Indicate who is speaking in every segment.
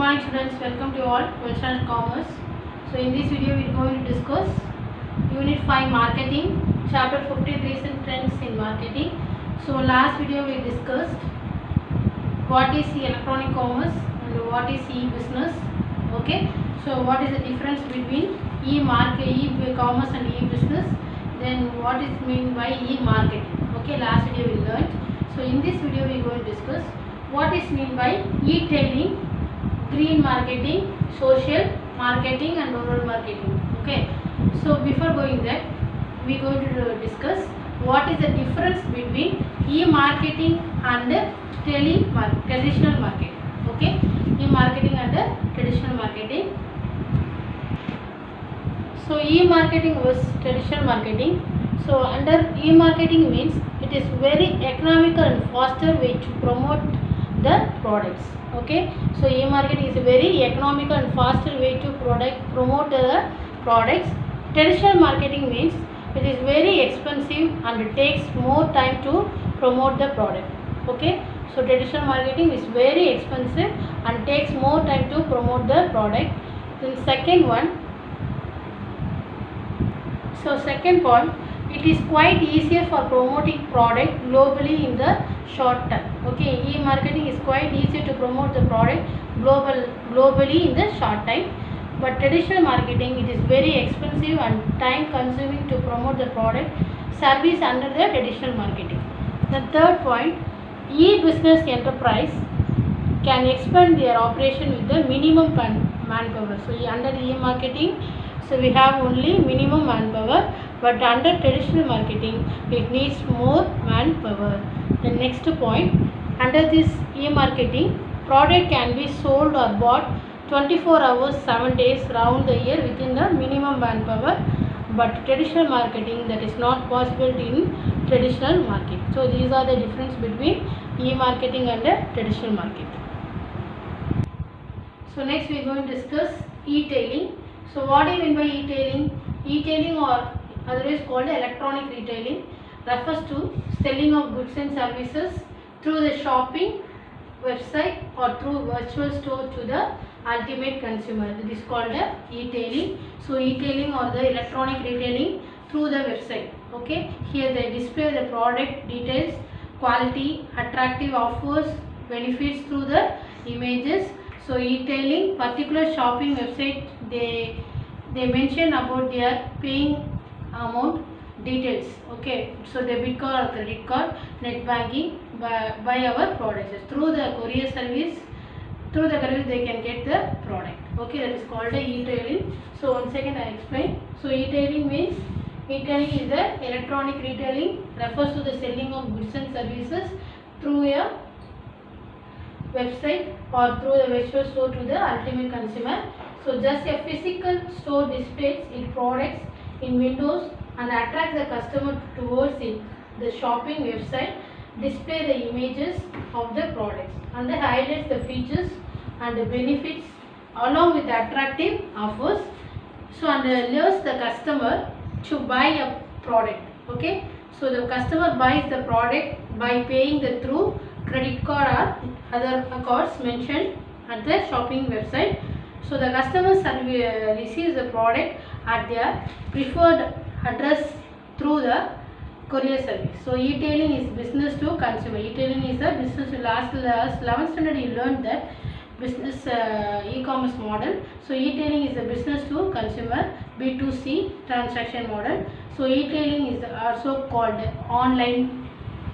Speaker 1: morning students, welcome to all Western Commerce. So in this video we are going to discuss Unit 5 Marketing, Chapter 15 Recent Trends in Marketing. So last video we discussed what is electronic commerce and what is e-business. Okay, so what is the difference between e-commerce and e-business, then what is meant by e-marketing. Okay, last video we learned. So in this video we are going to discuss what is meant by e-tailing, green marketing, social marketing and rural marketing. Okay, so before going there we are going to discuss what is the difference between e-marketing and traditional marketing. Okay, e-marketing and traditional marketing. So e-marketing was traditional marketing. So under e-marketing means it is very economical and faster way to promote the products. Okay, so e-marketing is a very economical and faster way to promote the products. Traditional marketing means it is very expensive and it takes more time to promote the product. Okay, so traditional marketing is very expensive and takes more time to promote the product. Then second one, so second point, it is quite easier for promoting product globally in the short term. Okay, e-marketing is quite easier to promote the product globally in the short time. But traditional marketing, it is very expensive and time consuming to promote the product service under the traditional marketing. The third point, e-business enterprise can expand their operation with the minimum manpower. So under e-marketing, so we have only minimum manpower, but under traditional marketing it needs more manpower. The next point, under this e-marketing, product can be sold or bought 24 hours 7 days round the year within the minimum manpower, but traditional marketing, that is not possible in traditional market. So these are the difference between e-marketing and the traditional market. So next we are going to discuss e-tailing. So what do you mean by e-tailing? E-tailing, or otherwise called electronic retailing, refers to selling of goods and services through the shopping website or through virtual store to the ultimate consumer. It is called e-tailing. So e-tailing or the electronic retailing through the website. Okay, here they display the product details, quality, attractive offers, benefits through the images. So e-tailing, particular shopping website, they mention about their paying amount details. Okay, so debit card or credit card, net banking, buy our products through the courier service. Through the courier they can get the product. Okay, that is called e-tailing. So once again I explain. So e-tailing means, e-tailing is the electronic retailing, refers to the selling of goods and services through a website or through the virtual store to the ultimate consumer. So just a physical store displays its products in windows and attracts the customer towards it. The shopping website display the images of the products and they highlights the features and the benefits along with the attractive offers. So and lures the customer to buy a product. Okay, so the customer buys the product by paying the through credit card or other cards mentioned at the shopping website. So the customer receives the product at their preferred address through the courier service. So e-tailing is business to consumer. E-tailing is a business to last 11th standard you learned that business e-commerce model. So e-tailing is a business to consumer B2C transaction model. So e-tailing is also called online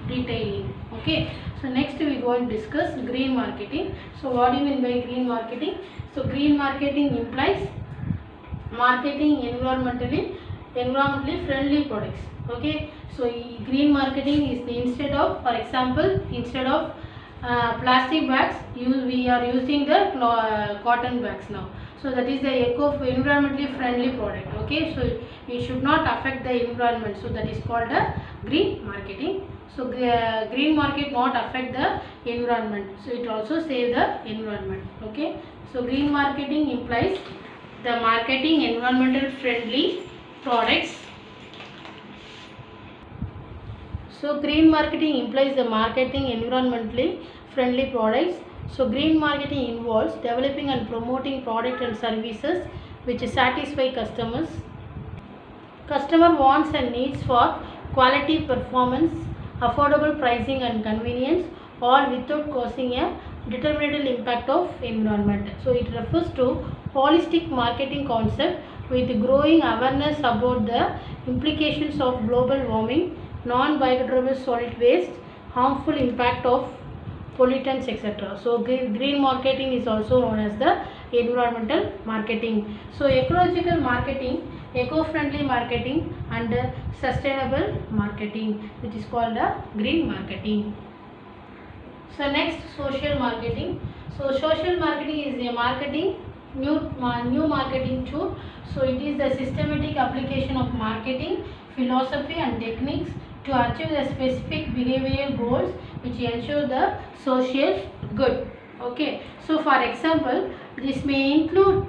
Speaker 1: retailing. Okay, so next we are going to discuss green marketing. So what do you mean by green marketing? So green marketing implies marketing environmentally friendly products. Okay, so green marketing is the instead of, for example, instead of plastic bags, we are using the cotton bags now. So that is the environmentally friendly product. Okay, so it should not affect the environment. So that is called the green marketing. So green market not affect the environment. So it also save the environment. Okay, so green marketing implies the marketing environmental friendly products. So green marketing implies the marketing environmentally friendly products So green marketing involves developing and promoting product and services which satisfy customers. Customer wants and needs for quality, performance, affordable pricing and convenience, all without causing a detrimental impact of environment. So it refers to holistic marketing concept with growing awareness about the implications of global warming, non-biodegradable solid waste, harmful impact of pollutants, etc. So green marketing is also known as the environmental marketing. So ecological marketing, eco-friendly marketing and sustainable marketing, which is called the green marketing. So next, social marketing. So social marketing is a marketing new marketing tool. So it is the systematic application of marketing philosophy and techniques to achieve the specific behavioral goals which ensure the social good. Okay. So for example, this may include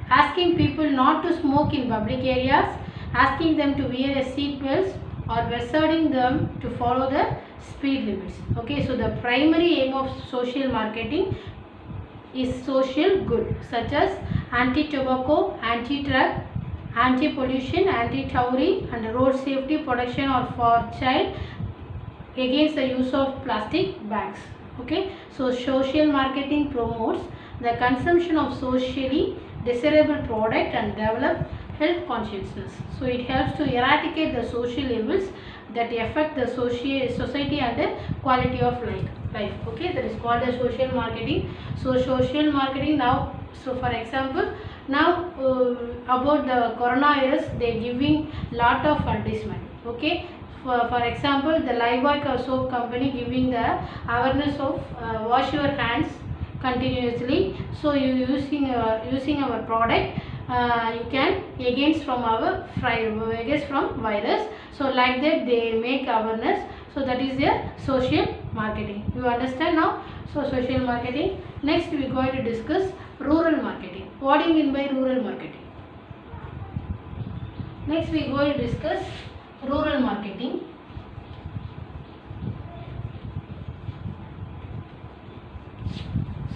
Speaker 1: asking people not to smoke in public areas, asking them to wear a seat belt, or persuading them to follow the speed limits. Okay, so the primary aim of social marketing is social good, such as anti-tobacco, anti-drug, anti-pollution, anti-dowry and road safety protection, or for child against the use of plastic bags. Okay, so social marketing promotes the consumption of socially desirable product and develop health consciousness. So it helps to eradicate the social evils that affect the society and the quality of life. Okay, that is called as social marketing. So social marketing now, so for example, now about the coronavirus, they are giving lot of advertisement. Okay, for example, the Lifebuoy soap company giving the awareness of wash your hands continuously. So you using our product, you can against from virus. So like that they make awareness. So that is their social marketing. You understand now? So social marketing. Next we are going to discuss rural marketing. What do you mean by rural marketing? Next we are going to discuss rural marketing.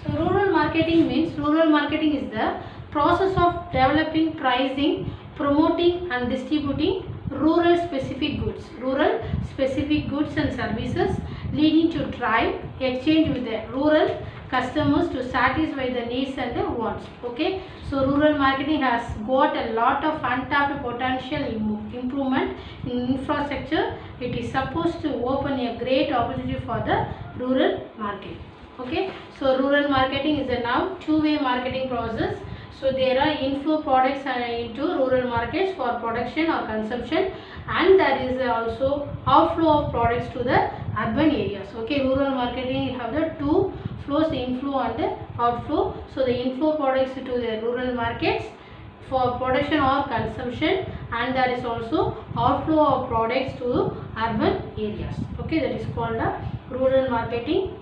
Speaker 1: So rural marketing means, rural marketing is the process of developing, pricing, promoting and distributing rural specific goods and services, leading to drive exchange with the rural customers to satisfy the needs and the wants. Okay, so rural marketing has got a lot of untapped potential improvement in infrastructure. It is supposed to open a great opportunity for the rural market. Okay, so rural marketing is a now two-way marketing process. So there are inflow products into rural markets for production or consumption, and there is also outflow of products to the urban areas. Okay, rural marketing have the two flows, inflow and the outflow. So the inflow products to the rural markets for production or consumption, and there is also outflow of products to urban areas. Okay, that is called the rural marketing.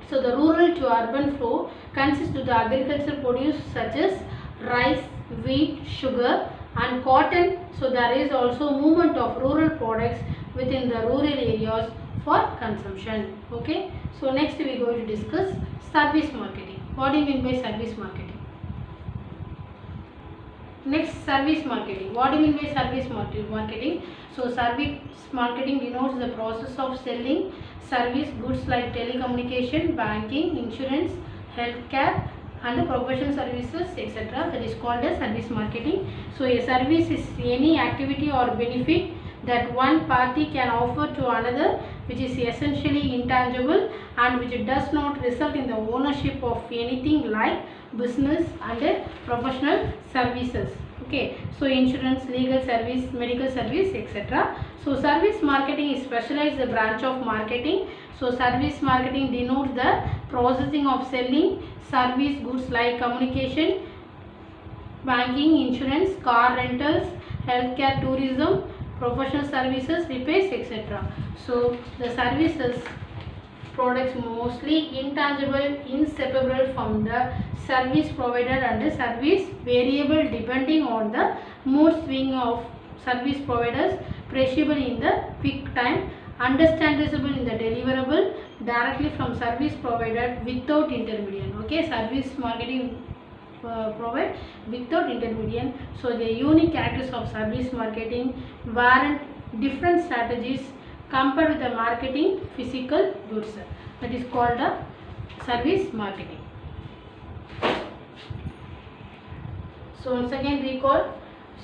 Speaker 1: So the rural to urban flow consists of the agricultural produce such as rice, wheat, sugar and cotton. So there is also movement of rural products within the rural areas for consumption. Okay. So next we are going to discuss service marketing. What do you mean by service marketing? Next, service marketing. What do you mean by service marketing? So service marketing denotes the process of selling service goods like telecommunication, banking, insurance, healthcare and professional services, etc. That is called as service marketing. So a service is any activity or benefit that one party can offer to another, which is essentially intangible and which does not result in the ownership of anything like business and professional services. Okay, so insurance, legal service, medical service, etc. So service marketing is specialized branch of marketing. So service marketing denotes the processing of selling service goods like communication, banking, insurance, car rentals, healthcare, tourism, professional services, repairs, etc. So the services products mostly intangible, inseparable from the service provider and the service variable depending on the mood swing of service providers, perishable in the peak time, understandable in the deliverable, directly from service provider without intermediate. Okay, service marketing provide without intermediate. So the unique characters of service marketing warrant different strategies compared with the marketing physical goods. That is called the service marketing. So once again recall.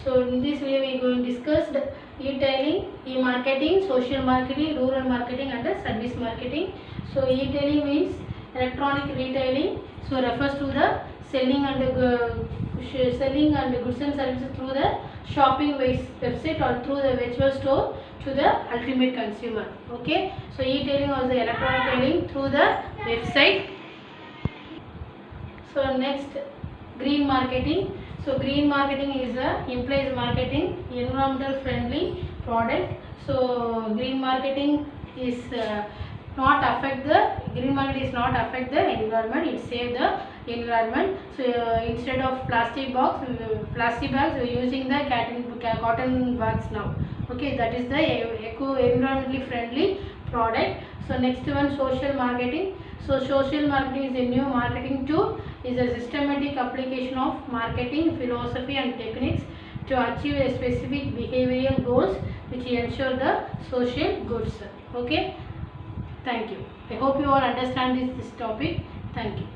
Speaker 1: So in this video we are going to discuss the e-tailing, e-marketing, social marketing, rural marketing and the service marketing. So e-tailing means electronic retailing. So refers to the selling and goods and services through the shopping website or through the virtual store to the ultimate consumer. Okay. So e-tailing was the electronic tailing through the website. So next, green marketing. So green marketing is implies marketing environmental friendly product. So green marketing is not affect the environment. It save the environment. So instead of plastic bags we are using the cotton bags now. Okay, that is the environmentally friendly product. So next one, social marketing. So social marketing is a new marketing tool, is a systematic application of marketing philosophy and techniques to achieve a specific behavioral goals which ensure the social goods. Okay, thank you. I hope you all understand this topic. Thank you.